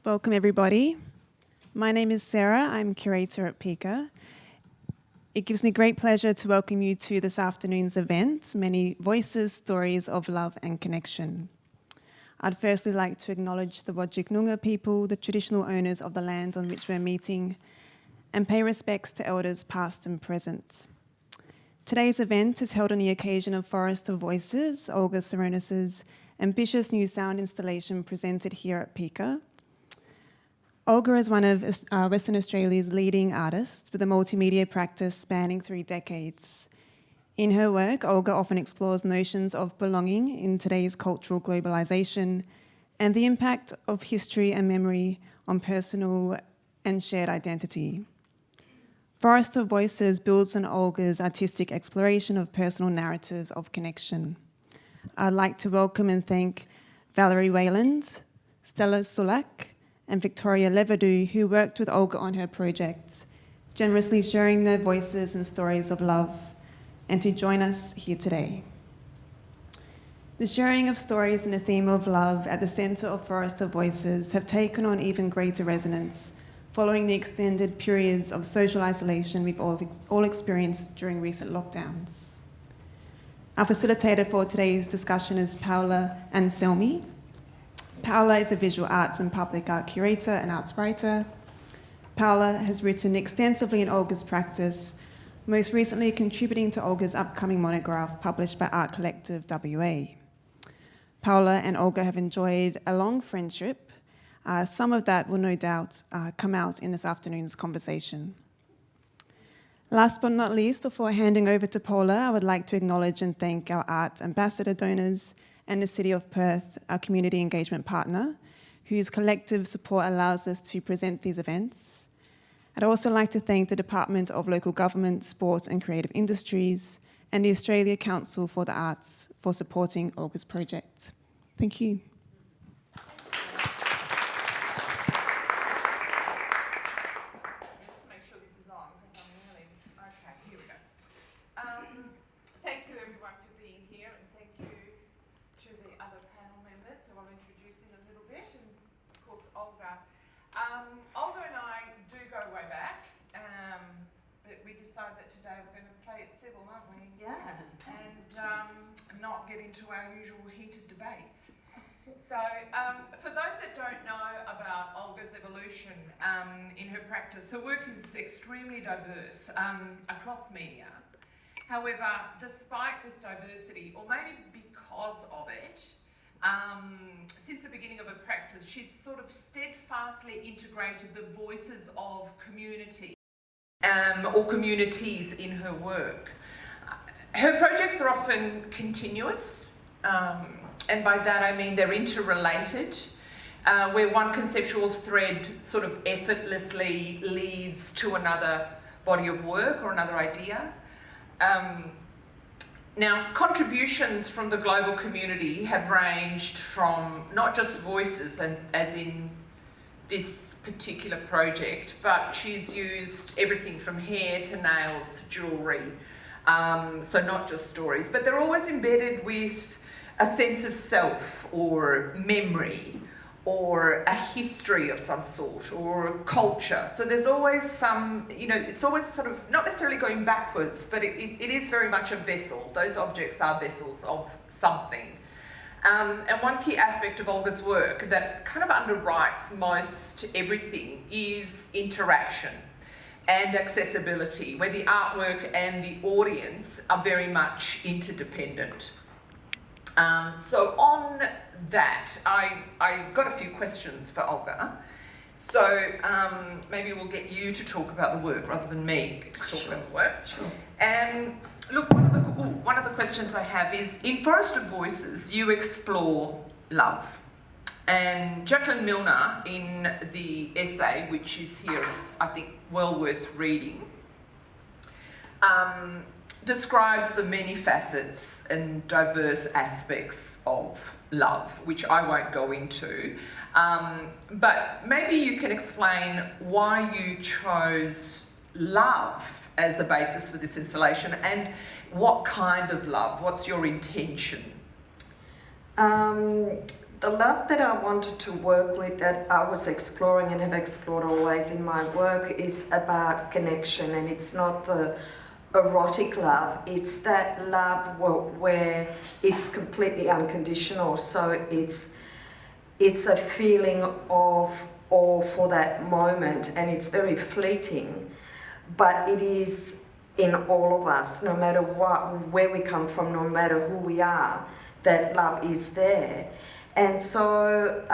Welcome everybody. My name is Sarah, I'm curator at Pika. It gives me great pleasure to welcome you to this afternoon's event, Many Voices, Stories of Love and Connection. I'd firstly like to acknowledge the Whadjuk Noongar people, the traditional owners of the land on which we're meeting, and pay respects to elders past and present. Today's event is held on the occasion of Forest of Voices, Olga Cironis' ambitious new sound installation presented here at Pika. Olga is one of Western Australia's leading artists with a multimedia practice spanning 3 decades. In her work, Olga often explores notions of belonging in today's cultural globalization and the impact of history and memory on personal and shared identity. Forest of Voices builds on Olga's artistic exploration of personal narratives of connection. I'd like to welcome and thank Valerie Wayland, Stella Sulak, and Victoria Leverdu, who worked with Olga on her project, generously sharing their voices and stories of love, and to join us here today. The sharing of stories and the theme of love at the centre of Forest of Voices have taken on even greater resonance following the extended periods of social isolation we've all experienced during recent lockdowns. Our facilitator for today's discussion is Paula Anselmi. Paula is a visual arts and public art curator and arts writer. Paula has written extensively in Olga's practice, most recently contributing to Olga's upcoming monograph published by Art Collective WA. Paula and Olga have enjoyed a long friendship. Some of that will no doubt come out in this afternoon's conversation. Last but not least, before handing over to Paula, I would like to acknowledge and thank our art ambassador donors and the City of Perth, our community engagement partner, whose collective support allows us to present these events. I'd also like to thank the Department of Local Government, Sport and Creative Industries and the Australia Council for the Arts for supporting Olga's project. Thank you. Just make sure this is on because I'm really... Okay, here we go. Thank you everyone for being here, and thank you to the other panel members who I'll introduce in a little bit, and of course Olga. Olga and I do go way back, but we decided that today we're going to play it civil, aren't we? Yeah. And not get into our usual heated debates. So, for those that don't know about Olga's evolution in her practice, her work is extremely diverse across media. However, despite this diversity, or maybe because of it, since the beginning of her practice, she'd sort of steadfastly integrated the voices of community or communities in her work. Her projects are often continuous, and by that I mean they're interrelated, where one conceptual thread sort of effortlessly leads to another body of work or another idea. Now, contributions from the global community have ranged from not just voices, and as in this particular project, but she's used everything from hair to nails to jewellery, so not just stories, but they're always embedded with a sense of self or memory or a history of some sort or culture. So there's always some, you know, it's always sort of not necessarily going backwards, but it is very much a vessel. Those objects are vessels of something. And one key aspect of Olga's work that kind of underwrites most everything is interaction and accessibility, where the artwork and the audience are very much interdependent. So on that, I got a few questions for Olga. So maybe we'll get you to talk about the work rather than me to talk about the work. Sure. And look, one of the questions I have is, in Forest of Voices, you explore love. And Jacqueline Milner, in the essay, which is here, is, I think, well worth reading, describes the many facets and diverse aspects of love, which I won't go into. But maybe you can explain why you chose love as the basis for this installation, and what kind of love, what's your intention? The love that I wanted to work with, that I was exploring and have explored always in my work, is about connection, and it's not the erotic love, it's that love where it's completely unconditional. So it's a feeling of awe for that moment, and it's very fleeting, but it is in all of us, no matter where we come from, no matter who we are, that love is there. And so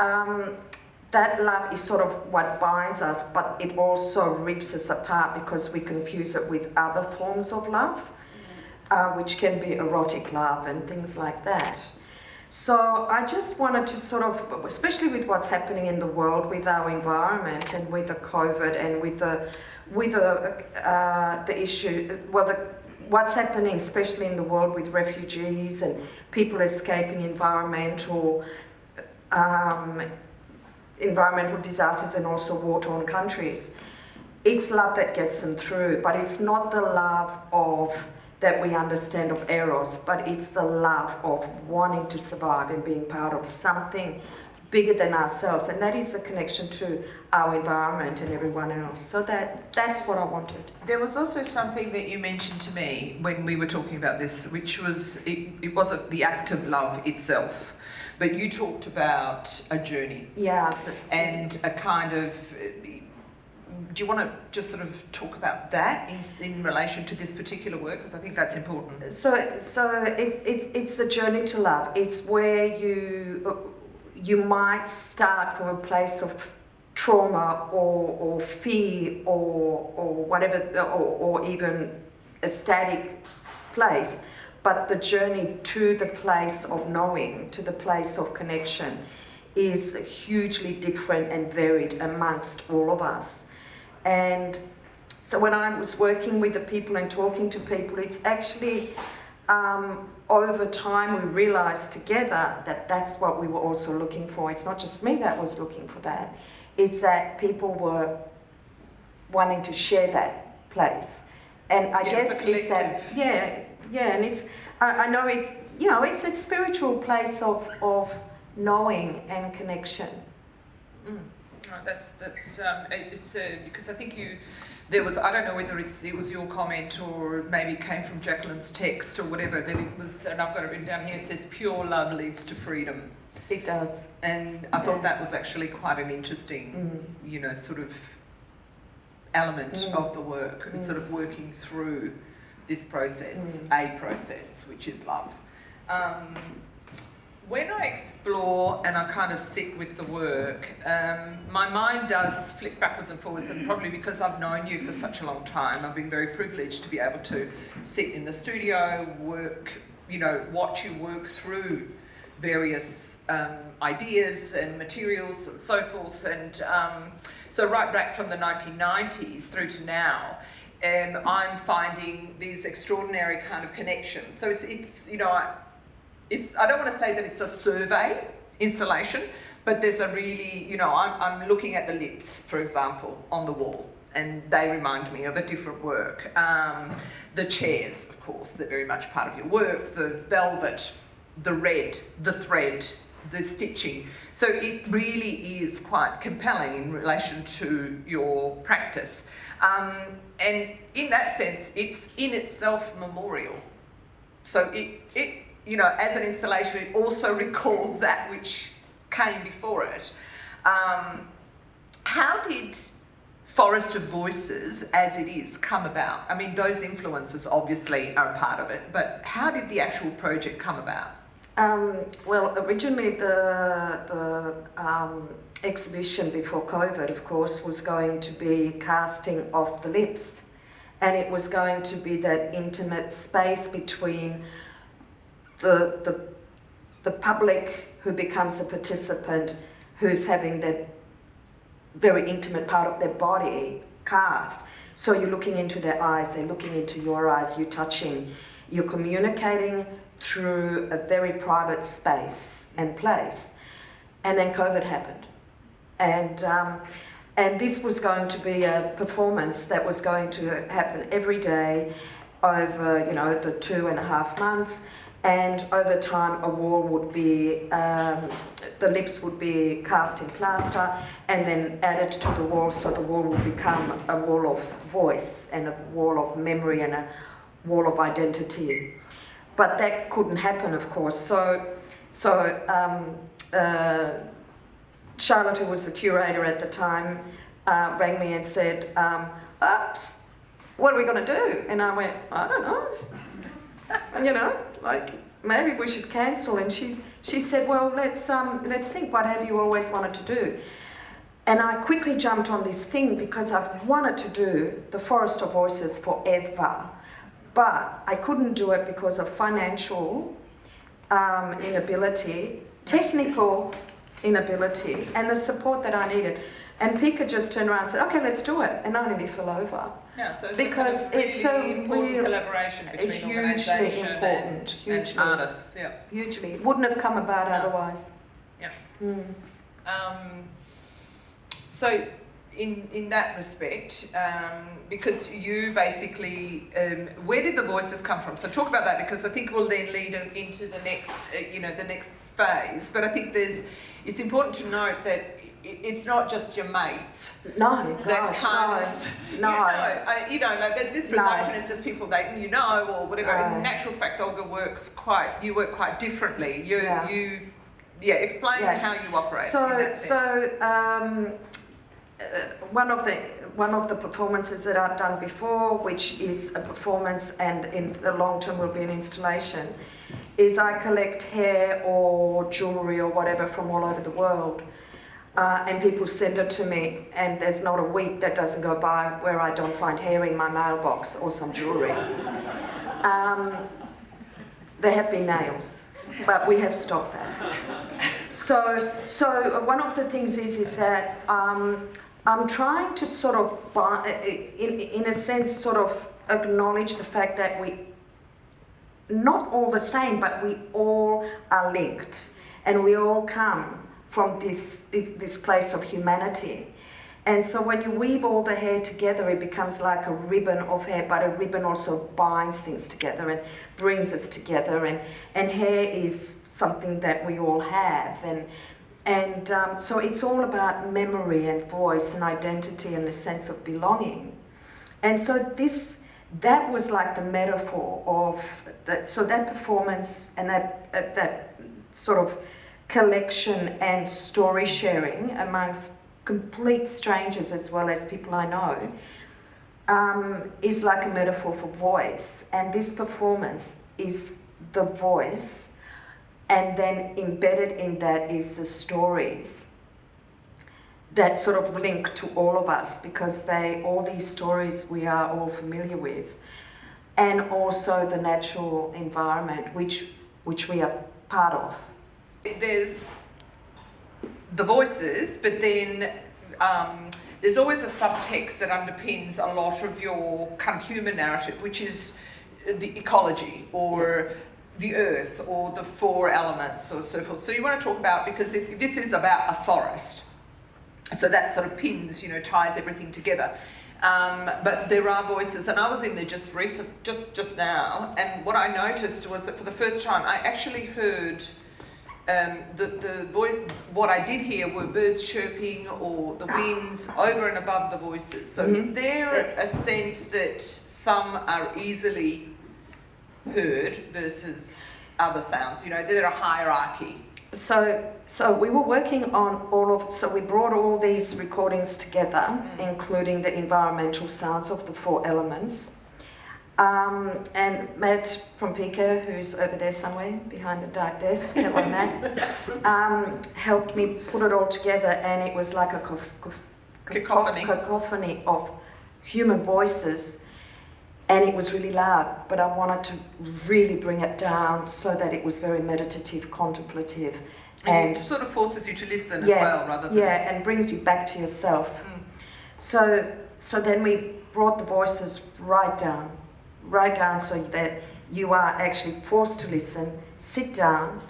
that love is sort of what binds us, but it also rips us apart because we confuse it with other forms of love, which can be erotic love and things like that. So I just wanted to sort of, especially with what's happening in the world with our environment and with the COVID and with the issue, what's happening, especially in the world with refugees and people escaping environmental disasters and also war-torn countries. It's love that gets them through, but it's not the love of that we understand of eros, but it's the love of wanting to survive and being part of something bigger than ourselves, and that is the connection to our environment and everyone else. So that's what I wanted. There was also something that you mentioned to me when we were talking about this, which was, it wasn't the act of love itself, but you talked about a journey. Yeah. And a kind of, do you want to just sort of talk about that in relation to this particular work? Because I think that's important. So it's the journey to love. It's where you might start from a place of trauma or fear or whatever, or even a static place, but the journey to the place of knowing, to the place of connection, is hugely different and varied amongst all of us. And so when I was working with the people and talking to people, it's actually over time we realised together that that's what we were also looking for. It's not just me that was looking for that. It's that people were wanting to share that place. And I guess it's that, and it's, I know it's, you know, it's a spiritual place of knowing and connection. Right, that's it's because I think there was, I don't know whether it was your comment or maybe it came from Jacqueline's text or whatever, that it was, and I've got it written down here, it says pure love leads to freedom. It does. And I thought that was actually quite an interesting, you know, sort of element of the work, sort of working through this process, a process, which is love. When I explore and I kind of sit with the work, my mind does flick backwards and forwards, and probably because I've known you for such a long time, I've been very privileged to be able to sit in the studio, work, you know, watch you work through various ideas and materials and so forth. And so right back from the 1990s through to now, I'm finding these extraordinary kind of connections. So it's you know, I don't want to say that it's a survey installation, but there's a really, you know, I'm looking at the lips, for example, on the wall, and they remind me of a different work. The chairs, of course, they're very much part of your work, the velvet, the red, the thread, the stitching. So it really is quite compelling in relation to your practice. And in that sense, it's in itself memorial. So it you know, as an installation, it also recalls that which came before it. How did Forest of Voices, as it is, come about? I mean, those influences obviously are a part of it, but how did the actual project come about? Well, originally the exhibition before COVID, of course, was going to be casting of the lips, and it was going to be that intimate space between the public who becomes a participant, who's having their very intimate part of their body cast. So you're looking into their eyes, they're looking into your eyes, you're touching, you're communicating through a very private space and place. And then COVID happened. And this was going to be a performance that was going to happen every day over, you know, the 2.5 months. and over time a wall would be, the lips would be cast in plaster and then added to the wall, so the wall would become a wall of voice and a wall of memory and a wall of identity. But that couldn't happen, of course. So Charlotte, who was the curator at the time, rang me and said, "Ups, what are we going to do?" And I went, "I don't know." And, you know, like, maybe we should cancel. And she said, "Well, let's think, what have you always wanted to do?" And I quickly jumped on this thing because I've wanted to do the Forest of Voices forever, but I couldn't do it because of financial inability, technical inability, and the support that I needed. And Pika just turned around and said, "Okay, let's do it," and I nearly fell over. Yeah, so it's because a kind of it's so important collaboration between organisation and artists. Yeah, hugely. It wouldn't have come about otherwise. Yeah. Mm. So, in that respect, because you basically, where did the voices come from? So talk about that, because I think we'll then lead into the next, the next phase. But I think it's important to note that it's not just your mates. No, that gosh, no. Like there's this presumption it's just people that you know or whatever. No. In actual fact, Olga you work quite differently. Explain how you operate. One of the performances that I've done before, which is a performance and in the long term will be an installation, is I collect hair or jewellery or whatever from all over the world. And people send it to me, and there's not a week that doesn't go by where I don't find hair in my mailbox or some jewellery. There have been nails, but we have stopped that. So one of the things is that I'm trying to sort of, in a sense, sort of acknowledge the fact that we not all the same, but we all are linked, and we all come from this place of humanity. And so when you weave all the hair together, it becomes like a ribbon of hair, but a ribbon also binds things together and brings us together. And hair is something that we all have. And so it's all about memory and voice and identity and a sense of belonging. And so that was like the metaphor of that. So that performance and that sort of collection and story sharing amongst complete strangers as well as people I know is like a metaphor for voice. And this performance is the voice, and then embedded in that is the stories that sort of link to all of us, because all these stories we are all familiar with, and also the natural environment which we are part of. There's the voices, but then there's always a subtext that underpins a lot of your kind of human narrative, which is the ecology or the earth or the four elements or so forth. So you want to talk about, because this is about a forest, so that sort of ties everything together. But there are voices, and I was in there just now, and what I noticed was that for the first time I actually heard the voice. What I did hear were birds chirping or the winds over and above the voices. So is there a sense that some are easily heard versus other sounds? There a hierarchy. So we were working on so we brought all these recordings together, including the environmental sounds of the four elements. And Matt from Pika, who's over there somewhere behind the dark desk, hello Matt, helped me put it all together, and it was like a cacophony of human voices, and it was really loud, but I wanted to really bring it down so that it was very meditative, contemplative, and it sort of forces you to listen as well, rather than... and brings you back to yourself. So then we brought the voices right down so that you are actually forced to listen, sit down,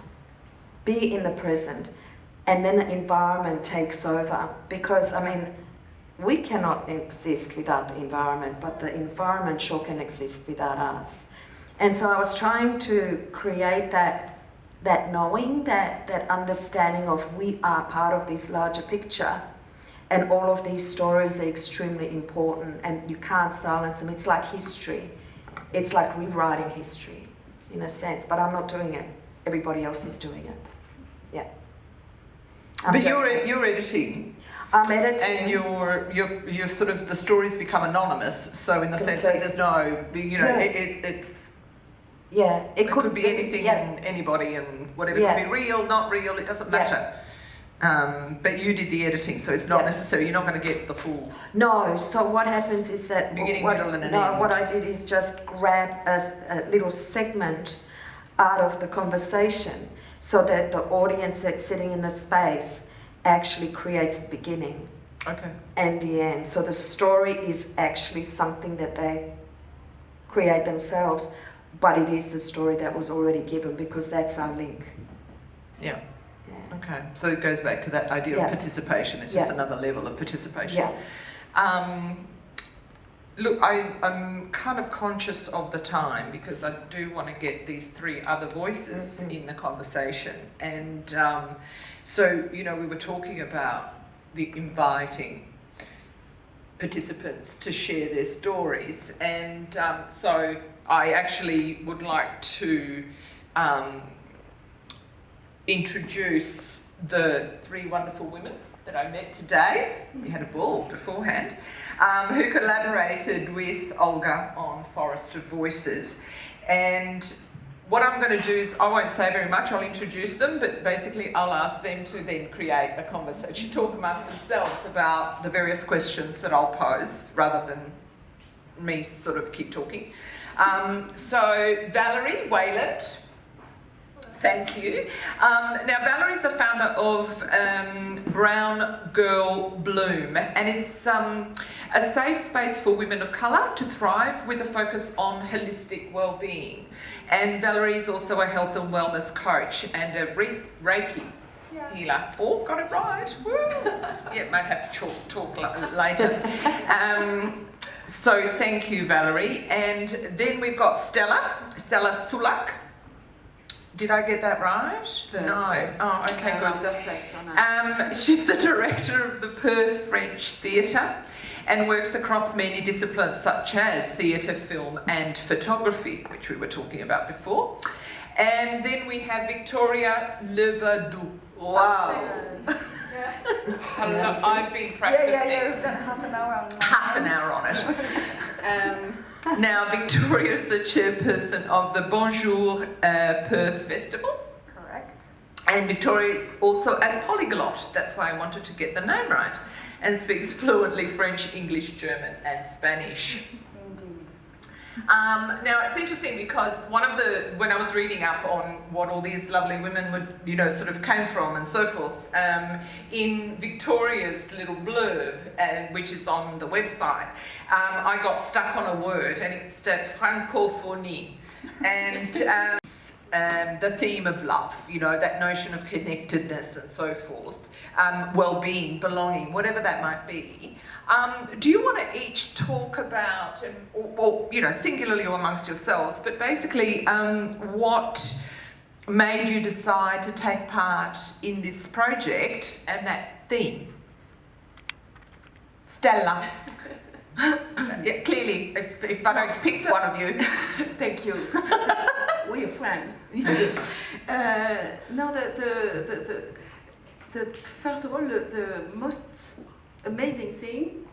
be in the present, and then the environment takes over. Because, we cannot exist without the environment, but the environment sure can exist without us. And so I was trying to create that knowing, that understanding of we are part of this larger picture, and all of these stories are extremely important, and you can't silence them. It's like history. It's like rewriting history, in a sense. But I'm not doing it. Everybody else is doing it. Yeah. But you're editing. I'm editing. And you're sort of, the stories become anonymous. So in the sense that there's no, it's. Yeah, it could be anything and anybody and whatever. It could be real, not real, it doesn't matter. But you did the editing, so it's not necessary. You're not going to get the full. No. So what happens is that beginning, middle, and an end. What I did is just grab a little segment out of the conversation, so that the audience that's sitting in the space actually creates the beginning. Okay. And the end. So the story is actually something that they create themselves, but it is the story that was already given, because that's our link. Yeah. Okay, so it goes back to that idea of participation. It's just another level of participation. Yeah. Look, I'm kind of conscious of the time, because I do want to get these three other voices in the conversation. And so, we were talking about the inviting participants to share their stories. And so I actually would like to introduce the three wonderful women that I met today. We had a ball beforehand, who collaborated with Olga on Forest of Voices. And what I'm going to do is, I won't say very much, I'll introduce them, but basically I'll ask them to then create a conversation, talk amongst themselves about the various questions that I'll pose, rather than me sort of keep talking. So Valerie Wayland, thank you. Now, Valerie's the founder of Brown Girl Bloom, and it's a safe space for women of colour to thrive with a focus on holistic well-being. And Valerie is also a health and wellness coach and a Reiki healer. Oh, got it right. Woo. Yeah, might have to talk later. So thank you, Valerie. And then we've got Stella Sulak. Did I get that right? Perfect. No. Oh, okay, good. Perfect. She's the director of the Perth French Theatre and works across many disciplines such as theatre, film and photography, which we were talking about before. And then we have Victoria Levadou. Wow. I've been practicing. Yeah, we've done half an hour on it. Now, Victoria is the chairperson of the Bonjour Perth Festival. Correct. And Victoria is also a polyglot, that's why I wanted to get the name right, and speaks fluently French, English, German and Spanish. Indeed. Now, it's interesting because when I was reading up on what all these lovely women would, sort of came from and so forth, in Victoria's little blurb, which is on the website, I got stuck on a word, and it's francophonie, and the theme of love, that notion of connectedness and so forth, well-being, belonging, whatever that might be. Do you want to each talk about, or singularly or amongst yourselves, but basically what made you decide to take part in this project and that theme? Stella. Yeah, clearly, if I don't pick one of you. Thank you. We're friends. No, the first of all, the most amazing thing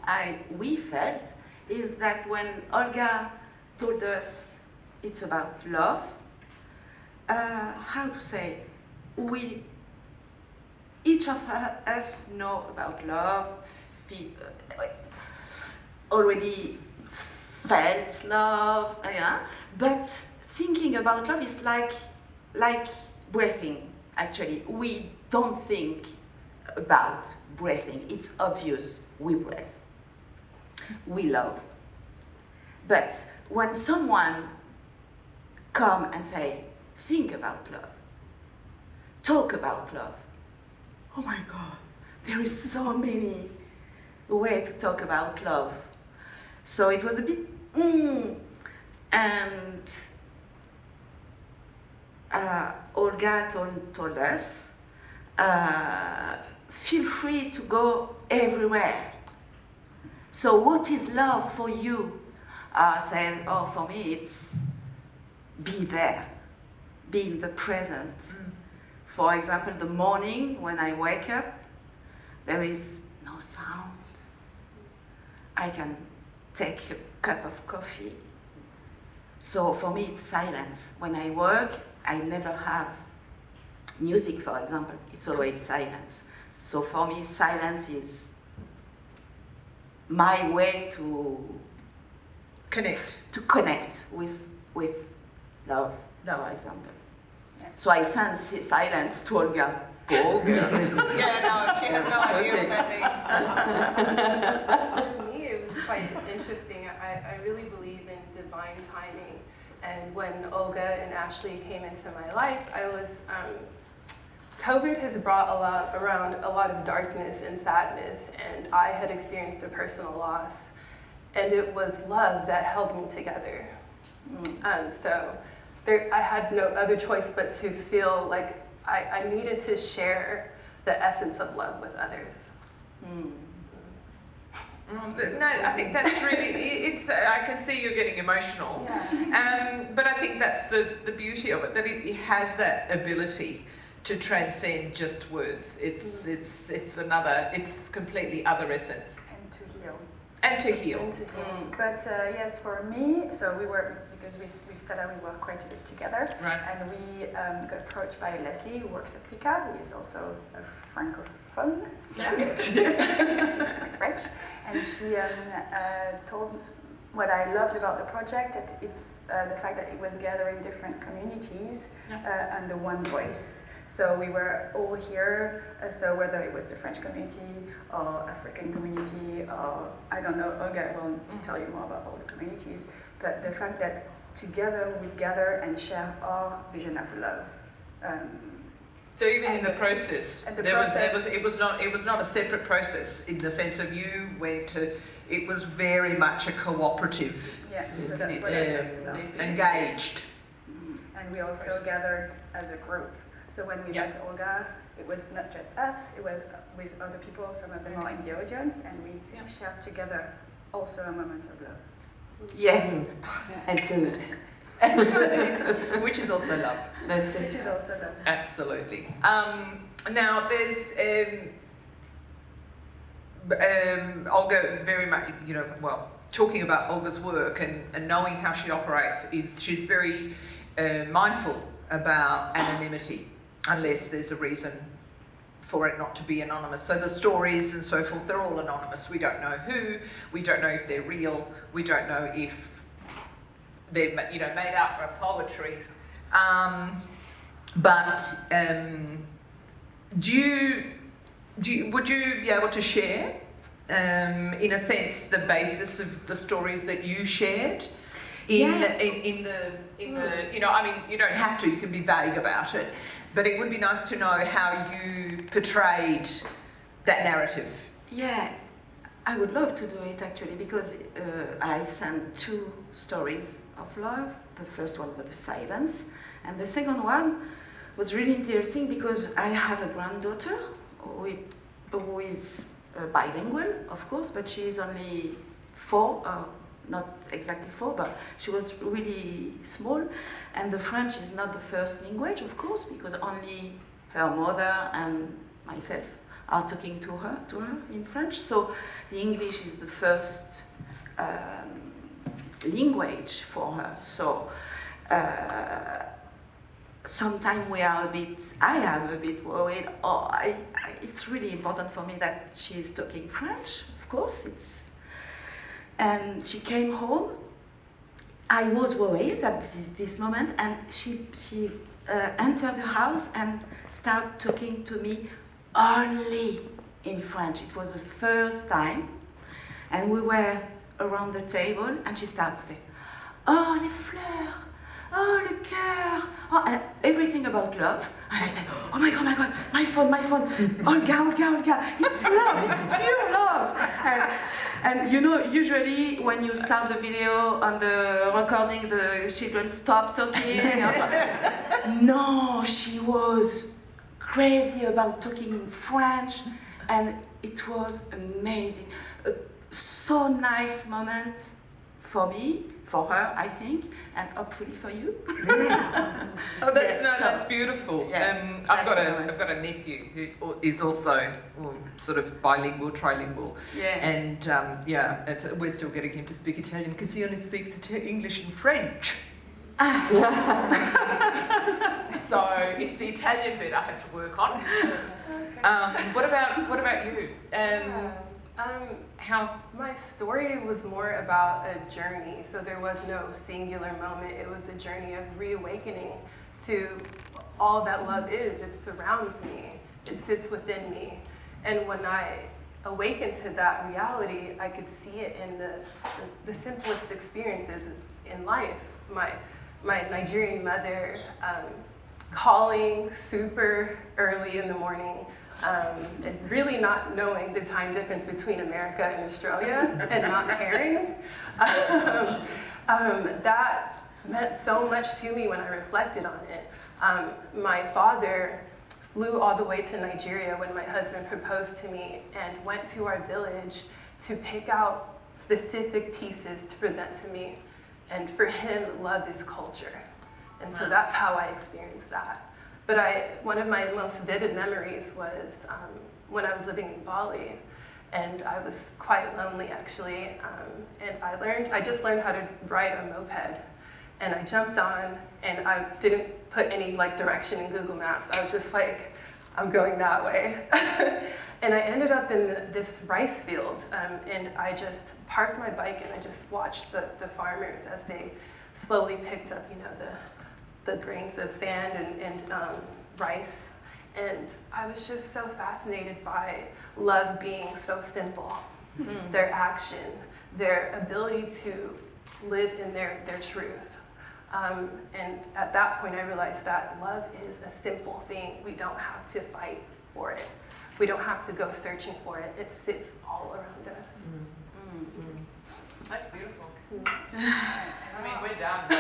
we felt is that when Olga told us it's about love, how to say, each of us know about love, already felt love, but thinking about love is like breathing. Actually, we don't think about breathing. It's obvious we breathe, we love. But when someone come and say, think about love, talk about love, oh my God, there is so many ways to talk about love. So it was a bit, and Olga told us, feel free to go everywhere. So what is love for you? I said, oh, for me it's be there, be in the present. For example, the morning when I wake up, there is no sound. I can take a cup of coffee. So for me it's silence. When I work, I never have music, for example. It's always silence. So for me, silence is my way to connect with love, for example. So I send silence to Olga. Poor girl. Yeah, no, she has no idea what that means. For me, it was quite interesting. I really believe in divine timing. And when Olga and Ashley came into my life, I was, COVID has brought around a lot of darkness and sadness, and I had experienced a personal loss. And it was love that held me together. So I had no other choice but to feel like I needed to share the essence of love with others. No, I think that's really, I can see you're getting emotional. Yeah. But I think that's the beauty of it, that it has that ability to transcend just words. It's completely other essence. And to heal. And to heal. But yes, for me, so we were, because with Stella we work quite a bit together, Right. and we got approached by Leslie, who works at Pika, who is also a francophone, so she speaks French, and she told what I loved about the project, that it's the fact that it was gathering different communities under one voice. So we were all here, so whether it was the French community or African community, or I don't know, Olga will tell you more about all the communities, but the fact that together we gather and share our vision of love. So even in the process, it was not a separate process in the sense of you went to, it was very much a cooperative, Yeah, so that's what I love. engaged. And we also gathered as a group. So when we met Olga, it was not just us, it was with other people, some of them are in the audience, and we shared together also a moment of love. Yeah, and food. Which is also love. That's Which it. is also love. Absolutely. Now there's Olga very much, talking about Olga's work and knowing how she operates, she's very mindful about anonymity, unless there's a reason for it not to be anonymous. So the stories and so forth, they're all anonymous. We don't know who, we don't know if they're real, we don't know if they're made up for poetry. Would you be able to share, in a sense, the basis of the stories that you shared? You don't have to, you can be vague about it, but it would be nice to know how you portrayed that narrative. Yeah, I would love to do it actually, because I sent 2 stories of love. The first one was the silence, and the second one was really interesting because I have a granddaughter who is bilingual, of course, but she is only 4, not exactly 4, but she was really small, and the French is not the first language, of course, because only her mother and myself are talking to her in French. So the English is the first language for her. So sometimes I am a bit worried. It's really important for me that she is talking French, of course. And she came home. I was worried at this moment, and she entered the house and started talking to me only in French. It was the first time, and we were around the table, and she started saying, "Oh, les fleurs, oh, le cœur, oh," and everything about love. And I said, "Oh my God, my phone, Olga, it's love, it's pure love." And you know, usually when you start the video on the recording, the children stop talking. No, she was crazy about talking in French, and it was amazing. So nice moment for me, for her, I think, and hopefully for you. Oh, that's that's beautiful. Yeah, I've got a nephew who is also sort of bilingual, trilingual, Yeah. and we're still getting him to speak Italian because he only speaks English and French. So it's the Italian bit I have to work on. What about you? How my story was more about a journey, so there was no singular moment. It was a journey of reawakening to all that love is. It surrounds me. It sits within me. And when I awakened to that reality, I could see it in the simplest experiences in life. My Nigerian mother calling super early in the morning, and really not knowing the time difference between America and Australia and not caring. That meant so much to me when I reflected on it. My father flew all the way to Nigeria when my husband proposed to me and went to our village to pick out specific pieces to present to me. And for him, love is culture. And so that's how I experienced that. But one of my most vivid memories was when I was living in Bali, and I was quite lonely actually, and I just learned how to ride a moped, and I jumped on, and I didn't put any direction in Google Maps. I was just like, I'm going that way. And I ended up in this rice field, and I just parked my bike and I just watched the farmers as they slowly picked up, the grains of sand and rice. And I was just so fascinated by love being so simple, their action, their ability to live in their truth. And at that point I realized that love is a simple thing. We don't have to fight for it. We don't have to go searching for it. It sits all around us. That's beautiful. I mean, we're done. No,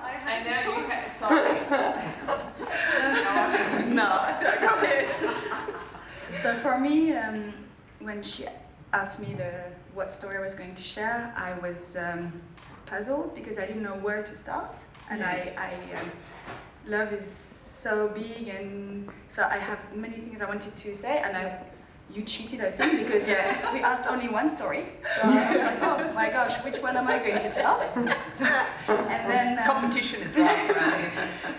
I have And to now talk. you have, sorry. No. Go ahead. So for me, when she asked me what story I was going to share, I was puzzled because I didn't know where to start. And love is so big, and so I have many things I wanted to say, and you cheated, I think, because we asked only one story. So I was like, oh my gosh, which one am I going to tell? So, and then Competition is right around here.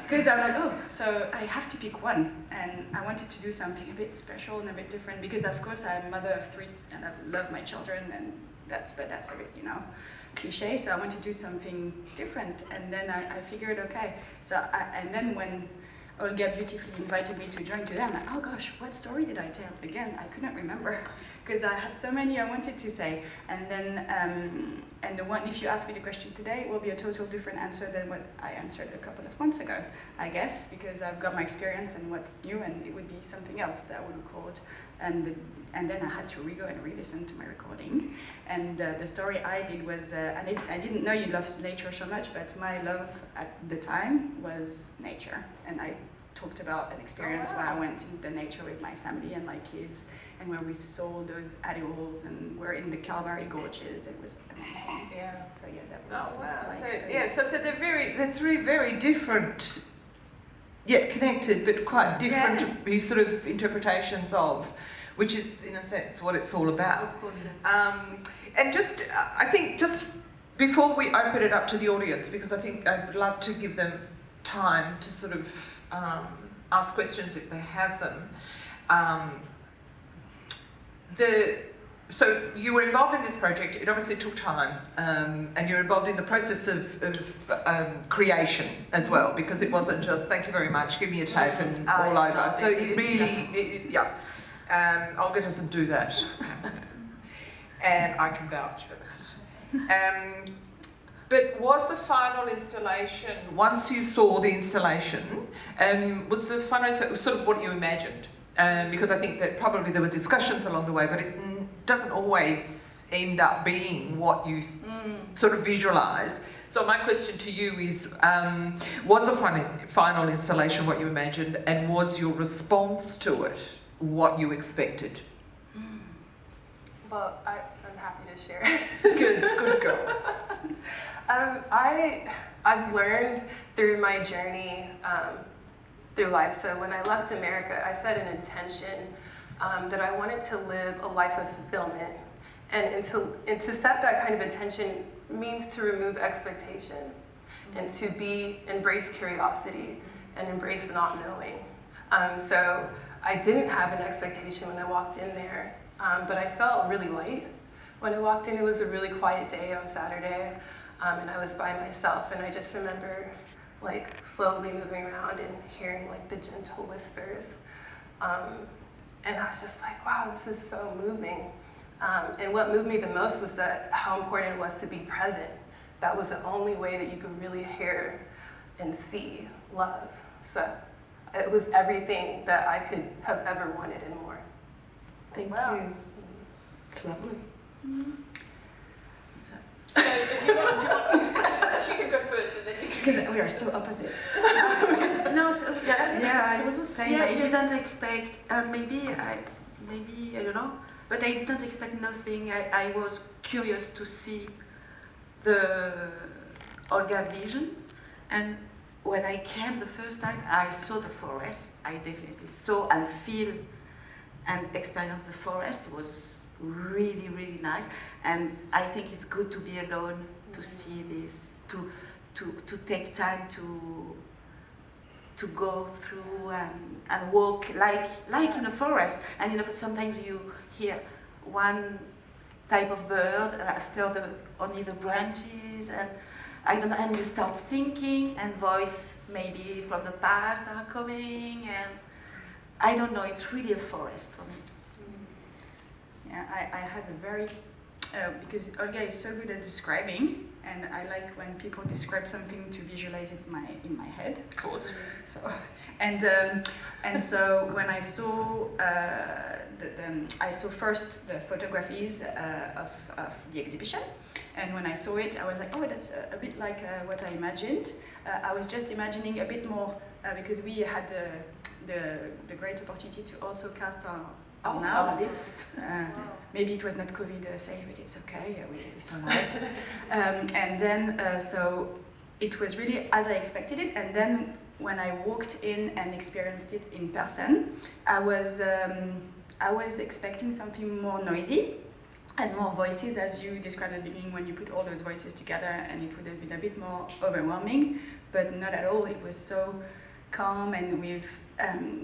because I'm like, oh, so I have to pick one, and I wanted to do something a bit special and a bit different because, of course, I'm a mother of 3, and I love my children, and that's a bit, cliche. So I want to do something different, and then I figured, okay. So and then when Olga beautifully invited me to join today, I'm like, oh gosh, what story did I tell? Again, I couldn't remember because I had so many I wanted to say. And then, and the one, if you ask me the question today, it will be a total different answer than what I answered a couple of months ago, I guess, because I've got my experience and what's new, and it would be something else that I would record. And then I had to re-go and re-listen to my recording. And the story I did was, I didn't know you loved nature so much, but my love at the time was nature. And I talked about an experience where I went in the nature with my family and my kids, and where we saw those animals, and we're in the Calvary Gorges. It was amazing. Yeah. So yeah, that was Oh wow. my So experience. so they're 3 very different, yet connected, but quite different sort of interpretations of, which is in a sense what it's all about. Of course, yes. And just, I think just before we open it up to the audience, because I think I'd love to give them time to sort of ask questions if they have them. So you were involved in this project. It obviously took time, and you're involved in the process of creation as well, because it wasn't just thank you very much, give me a tape and all over. No, So it really, Olga doesn't do that, and I can vouch for that. But was the final installation, once you saw the installation, was the final sort of what you imagined? Because I think that probably there were discussions along the way, but it doesn't always end up being what you sort of visualise. So my question to you is, was the final installation what you imagined, and was your response to it what you expected? Well, I'm happy to share. Good girl. I've learned through my journey through life. So when I left America, I set an intention that I wanted to live a life of fulfillment. And to set that kind of intention means to remove expectation and to embrace curiosity and embrace not knowing. So I didn't have an expectation when I walked in there, but I felt really light. When I walked in, it was a really quiet day on Saturday, and I was by myself, and I just remember like slowly moving around and hearing like the gentle whispers. And I was just like, wow, this is so moving. And what moved me the most was that how important it was to be present. That was the only way that you could really hear and see love. So it was everything that I could have ever wanted and more. Thank you. It's lovely. So, She can go first and then you can. Because we are so opposite. no, so, I was also saying I didn't expect, and maybe I don't know, but I didn't expect nothing. I was curious to see the Olga vision, and when I came the first time, I saw the forest. I definitely saw and feel and experience the forest. It was really, really nice, and I think it's good to be alone to see this, to take time to go through and walk like in a forest. And sometimes you hear one type of bird after only the branches, and I don't know, and you start thinking, and voice maybe from the past are coming, and I don't know, it's really a forest for me. Yeah, I had a very, because Olga is so good at describing, and I like when people describe something to visualize it in my head. Of course. So, and so when I saw I saw first the photographies of the exhibition, and when I saw it, I was like, oh, that's a bit like what I imagined. I was just imagining a bit more because we had the great opportunity to also cast our lips. Maybe it was not COVID safe, but it's okay. We survived. And then so it was really as I expected it. And then when I walked in and experienced it in person, I was expecting something more noisy and more voices, as you described at the beginning, when you put all those voices together, and it would have been a bit more overwhelming, but not at all. It was so calm, and with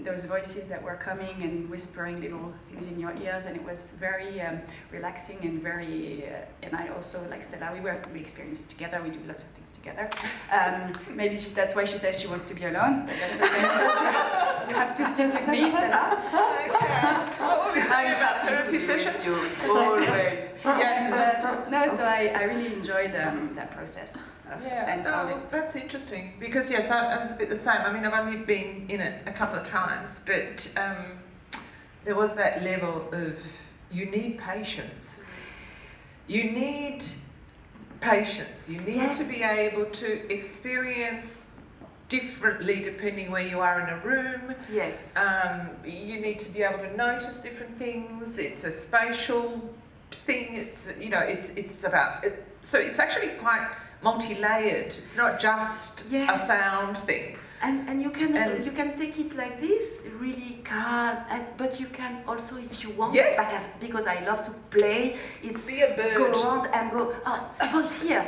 those voices that were coming and whispering little things in your ears, and it was very relaxing and very. And I also, like Stella, we experienced together. We do lots of things together. Maybe that's why she says she wants to be alone, but that's okay. You have to stick with me, Stella. What were we saying about therapy session? Always. No, so I really enjoyed that process. That's interesting, because yes, I was a bit the same. I mean, I've only been in it a couple of times, but there was that level of you need patience. You need patience. You need to be able to experience differently depending where you are in a room. Yes. You need to be able to notice different things. It's a spatial thing. It's it's about it. So it's actually quite multi-layered. It's not just a sound thing. And you can you can take it like this, really calm, but you can also, if you want, because I love to play, it's be a bird. Go around and go, a voice here,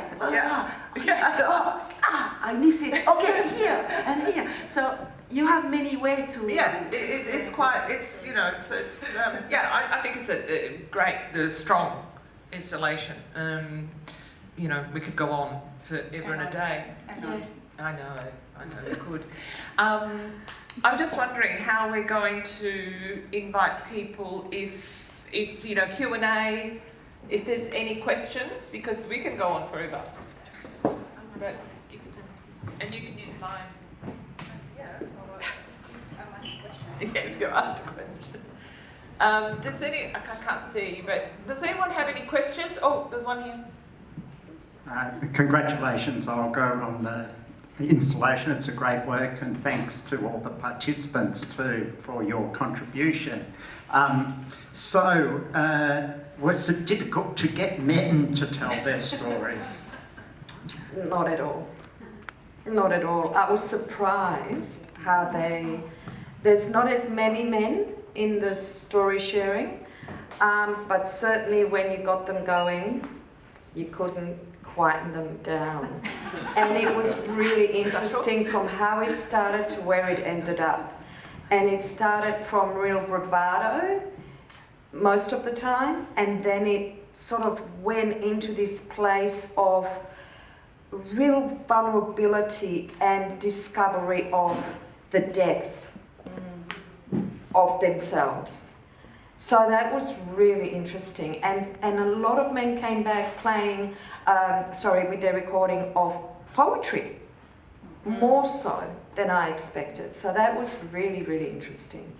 I miss it, okay, here and here. So you have many ways to... It's quite, it's, so it's, I think it's a great, strong installation. We could go on forever and a day. I know we could. I'm just wondering how we're going to invite people if Q&A, if there's any questions, because we can go on forever. And you can use mine. Yeah, If you're asked a question. I can't see, but does anyone have any questions? Oh, there's one here. Congratulations, Olga, on the installation. It's a great work, and thanks to all the participants too for your contribution. Was it difficult to get men to tell their stories? Not at all. Not at all. I was surprised how there's not as many men in the story sharing, but certainly when you got them going, you couldn't quieten them down. And it was really interesting from how it started to where it ended up. And it started from real bravado most of the time, and then it sort of went into this place of real vulnerability and discovery of the depth of themselves. So that was really interesting, and a lot of men came back playing, with their recording of poetry, more so than I expected. So that was really, really interesting.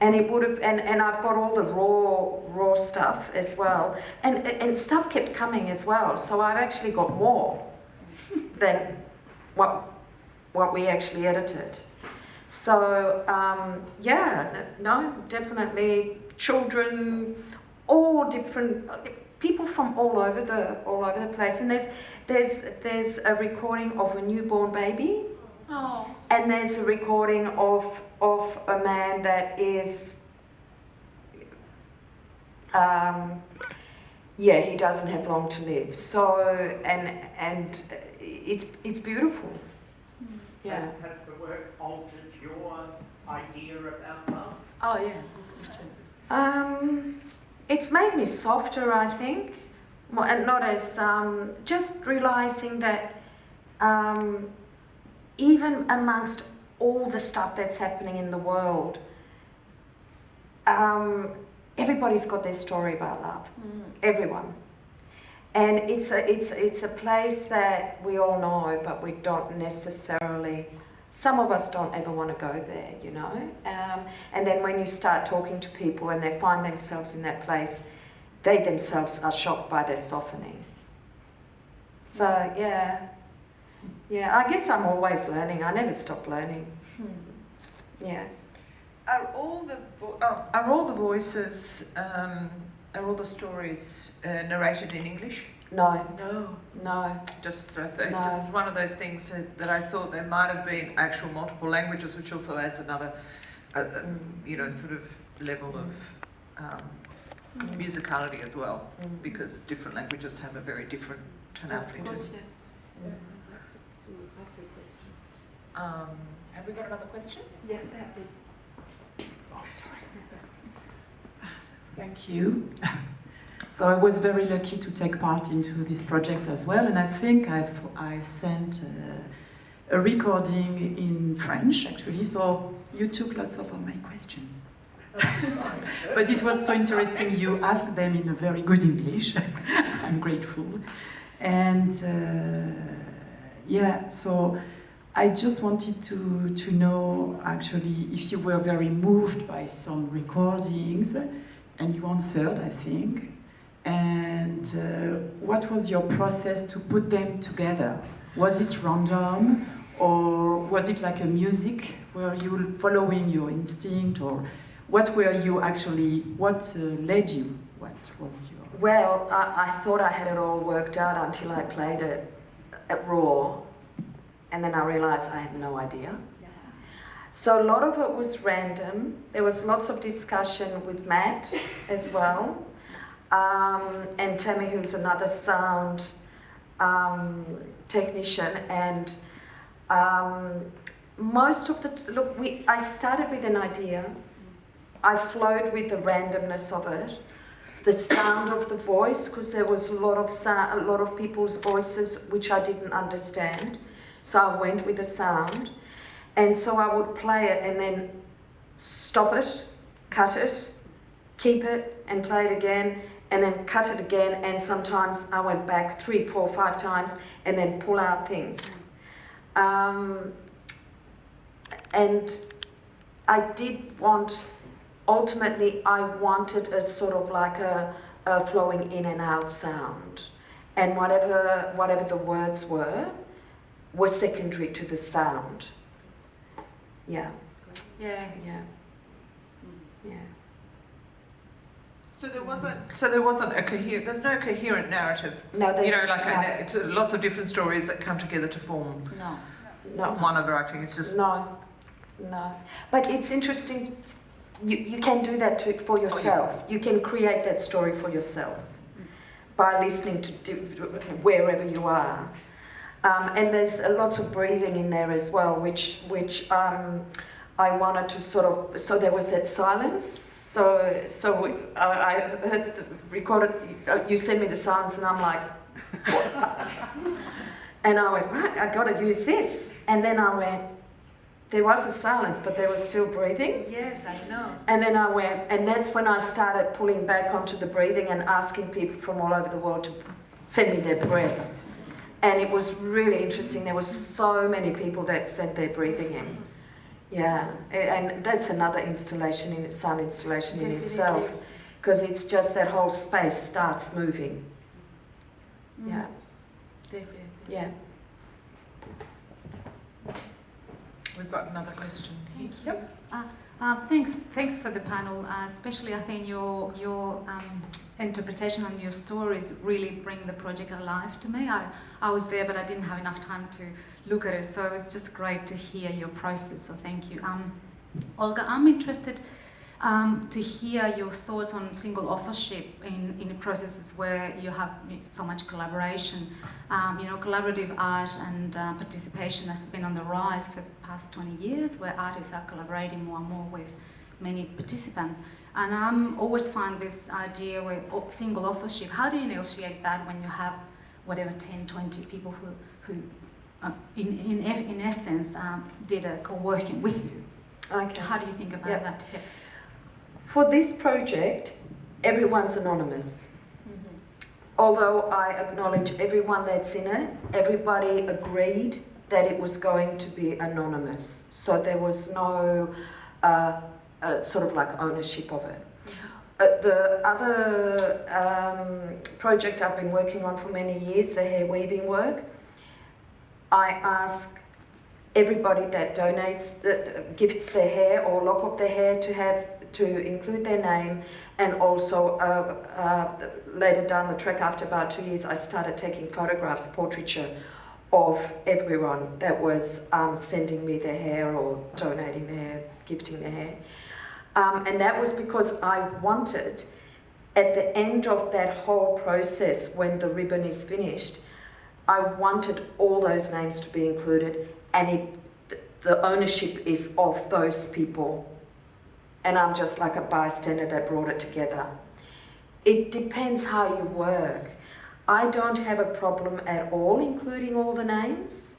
And it would have, and I've got all the raw stuff as well, and stuff kept coming as well. So I've actually got more than what we actually edited. So definitely children, all different people from all over the place. And there's a recording of a newborn baby. Oh. And there's a recording of a man that is, he doesn't have long to live. So, and it's beautiful. Yeah. Has the work altered your idea about love? Oh, yeah. It's made me softer, I think, and not as just realizing that even amongst all the stuff that's happening in the world, everybody's got their story about love. Everyone. And it's a place that we all know, but we don't necessarily, some of us don't ever want to go there, you know. And then when you start talking to people and they find themselves in that place, they themselves are shocked by their softening. So yeah, I guess I'm always learning. I never stop learning. Yeah. Are all the voices, are all the stories narrated in English? No. No. Just one of those things that I thought there might have been actual multiple languages, which also adds another, sort of level of musicality as well, because different languages have a very different tonality. Of course, yes. Have we got another question? Yeah, there is. Thank you. So I was very lucky to take part into this project as well, and I think I sent a recording in French actually. So you took lots of my questions, but it was so interesting. You asked them in a very good English. I'm grateful, and so I just wanted to know actually if you were very moved by some recordings, and you answered, I think. And what was your process to put them together? Was it random, or was it like a music? Were you following your instinct, or what were you actually? What led you? What was your? Well, I thought I had it all worked out until I played it at Raw, and then I realised I had no idea. So a lot of it was random. There was lots of discussion with Matt as well. And Tammy, who's another sound technician, and most of the I started with an idea. I flowed with the randomness of it, the sound of the voice, because there was a lot of people's voices which I didn't understand. So I went with the sound, and so I would play it and then stop it, cut it, keep it, and play it again. And then cut it again, and sometimes I went back 3, 4, 5 times and then pull out things. And I did want ultimately I wanted a sort of like a flowing in and out sound, and whatever the words were secondary to the sound. Yeah. Yeah. Yeah. Yeah. So there wasn't a coherent. There's no coherent narrative. No, there's It's lots of different stories that come together to form no. one overarching. It's just No. But it's interesting. You can do that for yourself. You can create that story for yourself by listening to wherever you are. And there's lots of breathing in there as well, which I wanted to sort of. So there was that silence. So I heard recorded. You sent me the silence, and I'm like, what? And I went, right, I got to use this. And then I went. There was a silence, but there was still breathing. Yes, I know. And then I went, and that's when I started pulling back onto the breathing and asking people from all over the world to send me their breath. And it was really interesting. There were so many people that sent their breathing in. Yeah, and that's another sound installation in itself, because it's just that whole space starts moving. Yeah. Definitely. Yeah. We've got another question here. Yep. Thanks for the panel. Especially, I think your interpretation and your stories really bring the project alive to me. I was there, but I didn't have enough time to look at it, so it was just great to hear your process. So thank you, Olga. I'm interested to hear your thoughts on single authorship in processes where you have so much collaboration. Collaborative art and participation has been on the rise for the past 20 years, where artists are collaborating more and more with many participants. And I always find this idea with single authorship, how do you negotiate that when you have whatever 10, 20 people who in essence did a co-working with you? Okay. How do you think about that? Yeah. For this project, everyone's anonymous. Although I acknowledge everyone that's in it, everybody agreed that it was going to be anonymous. So there was no sort of like ownership of it. The other project I've been working on for many years, the hair weaving work, I ask everybody that donates, that gifts their hair or lock of their hair to include their name, and also later down the track, after about 2 years, I started taking photographs, portraiture of everyone that was sending me their hair or donating their hair, gifting their hair. And that was because I wanted, at the end of that whole process, when the ribbon is finished, I wanted all those names to be included, and the ownership is of those people. And I'm just like a bystander that brought it together. It depends how you work. I don't have a problem at all including all the names.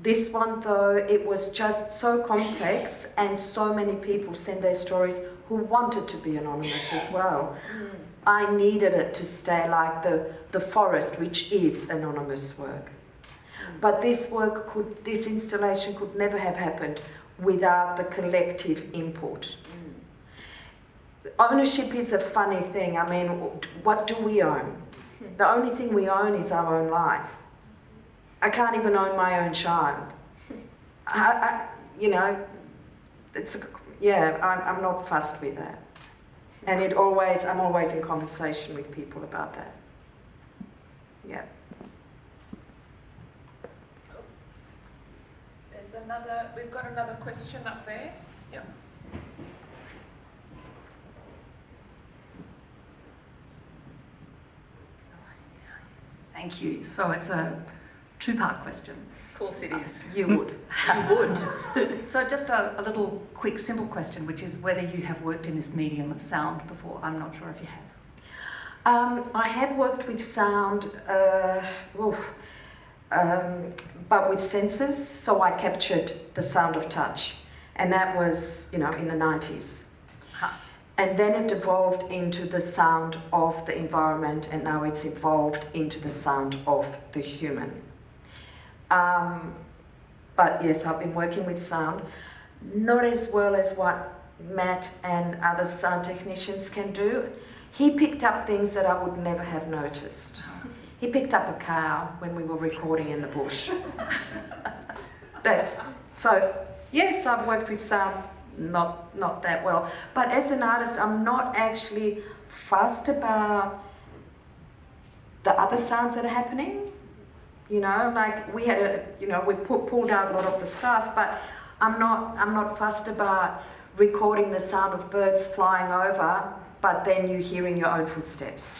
This one though, it was just so complex, and so many people sent their stories who wanted to be anonymous as well. I needed it to stay like the forest, which is anonymous work. But this installation could never have happened without the collective input. Ownership is a funny thing. I mean, what do we own? The only thing we own is our own life. I can't even own my own child. I'm not fussed with that. And I'm always in conversation with people about that. Yeah. We've got another question up there. Yep. Thank you. So it's a two-part question. Of course it is. You would. You would. So just a little quick, simple question, which is whether you have worked in this medium of sound before. I'm not sure if you have. I have worked with sound, but with sensors, so I captured the sound of touch, and that was, in the 90s. And then it evolved into the sound of the environment, and now it's evolved into the sound of the human. But yes, I've been working with sound, not as well as what Matt and other sound technicians can do. He picked up things that I would never have noticed. He picked up a cow when we were recording in the bush. So yes, I've worked with sound, not that well. But as an artist, I'm not actually fussed about the other sounds that are happening. You know, like we had we pulled out a lot of the stuff, but I'm not fussed about recording the sound of birds flying over, but then you hearing your own footsteps.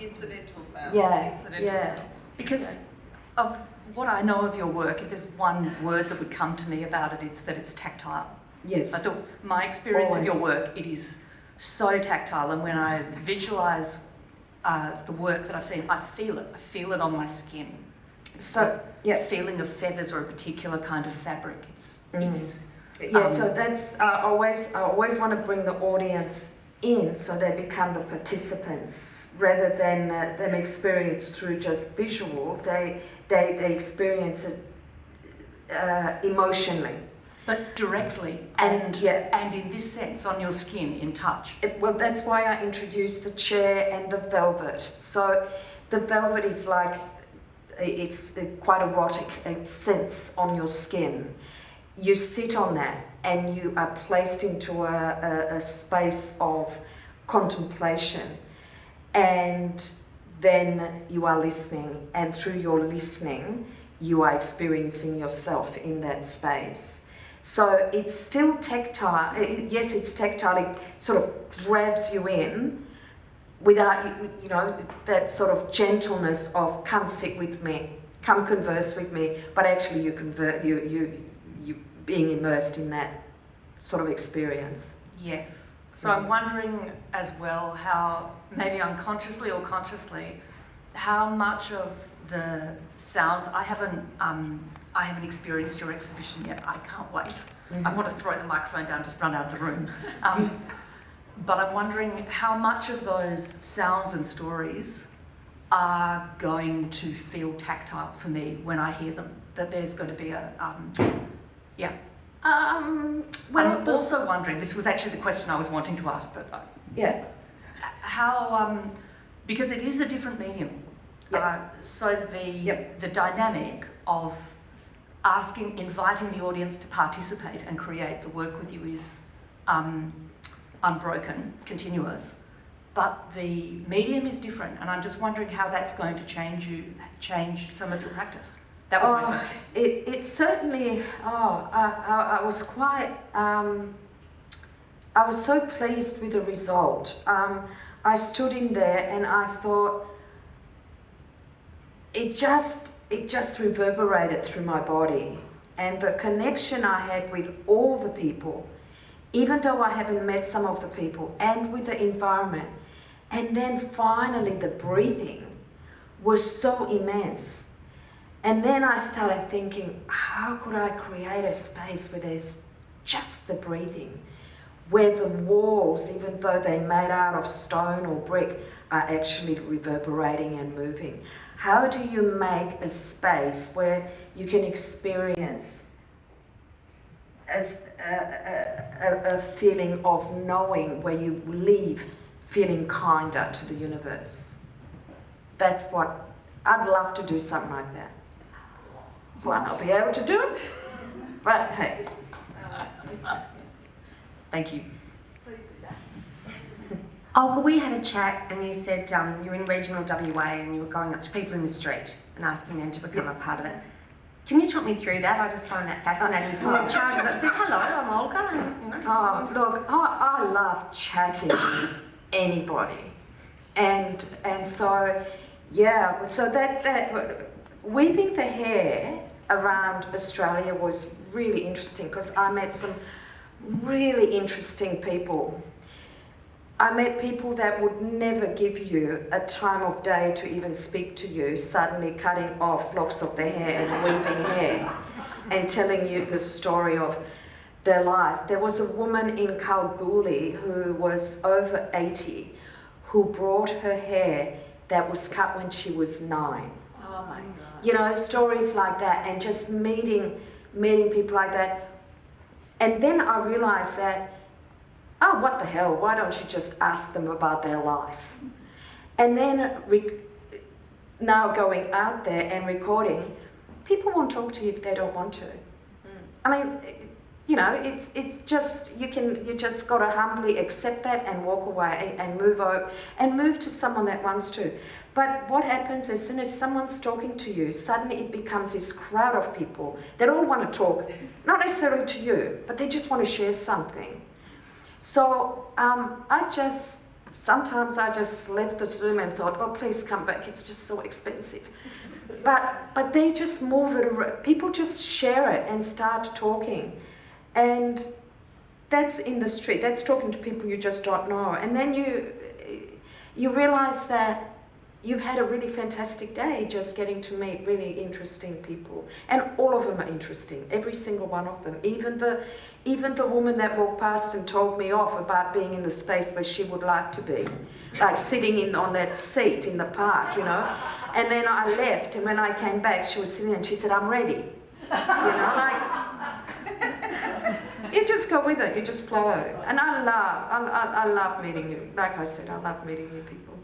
Incidental sounds. Yeah, Incidental yeah. sounds. Because of what I know of your work, if there's one word that would come to me about it, it's that it's tactile. Yes. My experience of your Always. work, it is so tactile, and when I visualise the work that I've seen, I feel it. I feel it on my skin. So yeah, Feeling of feathers or a particular kind of fabric. It is. yeah. So that's I always want to bring the audience in, so they become the participants rather than them experience through just visual. They experience it emotionally. But directly And in this sense, on your skin, in touch. Well, that's why I introduced the chair and the velvet. So the velvet is like, it's quite erotic, it sits on your skin. You sit on that and you are placed into a space of contemplation, and then you are listening, and through your listening you are experiencing yourself in that space. So it's still tactile. Yes, it's tactile. It sort of grabs you in without, that sort of gentleness of come sit with me, come converse with me. But actually, you being immersed in that sort of experience. Yes. So I'm wondering as well how, maybe unconsciously or consciously, how much of the sounds I haven't experienced your exhibition yet. I can't wait. Mm-hmm. I want to throw the microphone down, just run out of the room. But I'm wondering how much of those sounds and stories are going to feel tactile for me when I hear them. That there's going to be Well, I'm also wondering, this was actually the question I was wanting to ask, but yeah. how, because it is a different medium. Yep. So the dynamic of inviting the audience to participate and create the work with you is unbroken, continuous, but the medium is different, and I'm just wondering how that's going to change some of your practice. That was my question. It certainly. I was quite. I was so pleased with the result. I stood in there and I thought. It just reverberated through my body, and the connection I had with all the people, even though I haven't met some of the people, and with the environment, and then finally the breathing was so immense. And then I started thinking, how could I create a space where there's just the breathing, where the walls, even though they're made out of stone or brick, are actually reverberating and moving? How do you make a space where you can experience a feeling of knowing, where you leave feeling kinder to the universe? That's what I'd love to do, something like that. Well, I'll be able to do it, but hey. Thank you. Olga, we had a chat and you said you're in regional WA and you were going up to people in the street and asking them to become a part of it. Can you talk me through that? I just find that fascinating. It's more in charge that says, hello, I'm Olga. And, Oh, look, I love chatting with anybody. And so, yeah, so that weaving the hair around Australia was really interesting, because I met some really interesting people. I met people that would never give you a time of day to even speak to you, suddenly cutting off locks of their hair and weaving hair and telling you the story of their life. There was a woman in Kalgoorlie who was over 80 who brought her hair that was cut when she was 9. Oh my God. You know, stories like that, and just meeting people like that. And then I realised that oh, what the hell, why don't you just ask them about their life? And then now going out there and recording, people won't talk to you if they don't want to. I mean, you know, it's just, you just got to humbly accept that and walk away and move to someone that wants to. But what happens as soon as someone's talking to you, suddenly it becomes this crowd of people that all want to talk, not necessarily to you, but they just want to share something. So sometimes I just left the Zoom and thought, oh, please come back, it's just so expensive. But they just move it around. People just share it and start talking. And that's in the street, that's talking to people you just don't know. And then you realize that you've had a really fantastic day just getting to meet really interesting people. And all of them are interesting, every single one of them. Even the woman that walked past and told me off about being in the space where she would like to be, like sitting on that seat in the park, you know. And then I left, and when I came back, she was sitting there and she said, I'm ready. You know, like, you just go with it, you just flow. And I love meeting you. Like I said, I love meeting new people.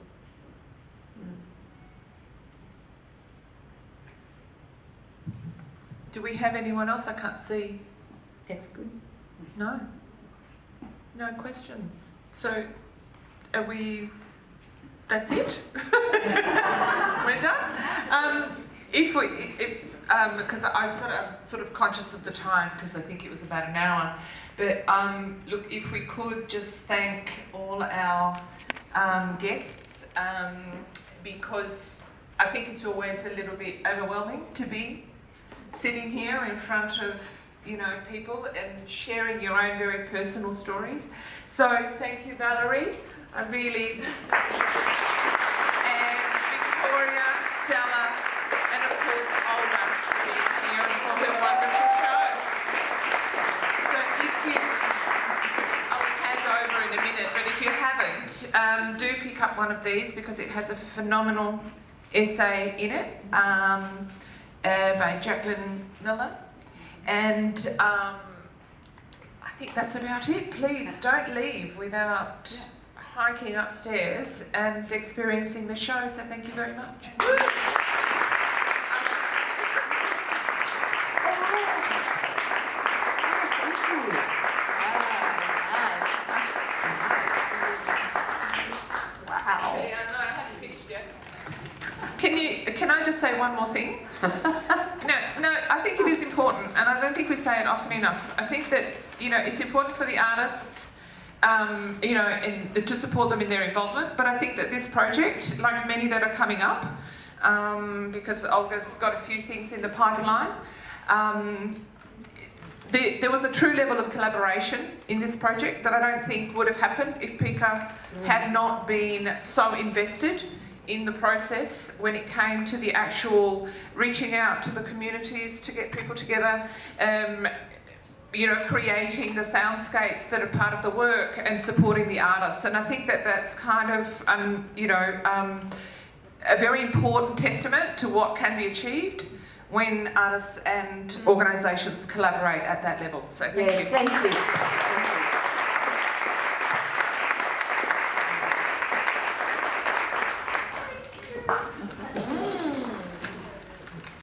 Do we have anyone else? I can't see. That's good. No. No questions. So, are we? That's it. We're done. Because I'm sort of conscious of the time because I think it was about an hour. But look, if we could just thank all our guests because I think it's always a little bit overwhelming to be sitting here in front of, you know, people and sharing your own very personal stories. So thank you, Valerie. I really, and Victoria, Stella, and of course Olga being here for her wonderful show. So I'll hand over in a minute, but if you haven't, do pick up one of these because it has a phenomenal essay in it. By Jacqueline Miller, and I think that's about it. Please don't leave without hiking upstairs and experiencing the show, so thank you very much. Can I just say one more thing? No, I think it is important, and I don't think we say it often enough. I think that, you know, it's important for the artists, you know, and to support them in their involvement, but I think that this project, like many that are coming up, because Olga's got a few things in the pipeline, there was a true level of collaboration in this project that I don't think would have happened if Pika had not been so invested in the process when it came to the actual reaching out to the communities to get people together, you know, creating the soundscapes that are part of the work and supporting the artists. And I think that that's kind of, you know, a very important testament to what can be achieved when artists and organisations collaborate at that level. So thank you. Yes, thank you.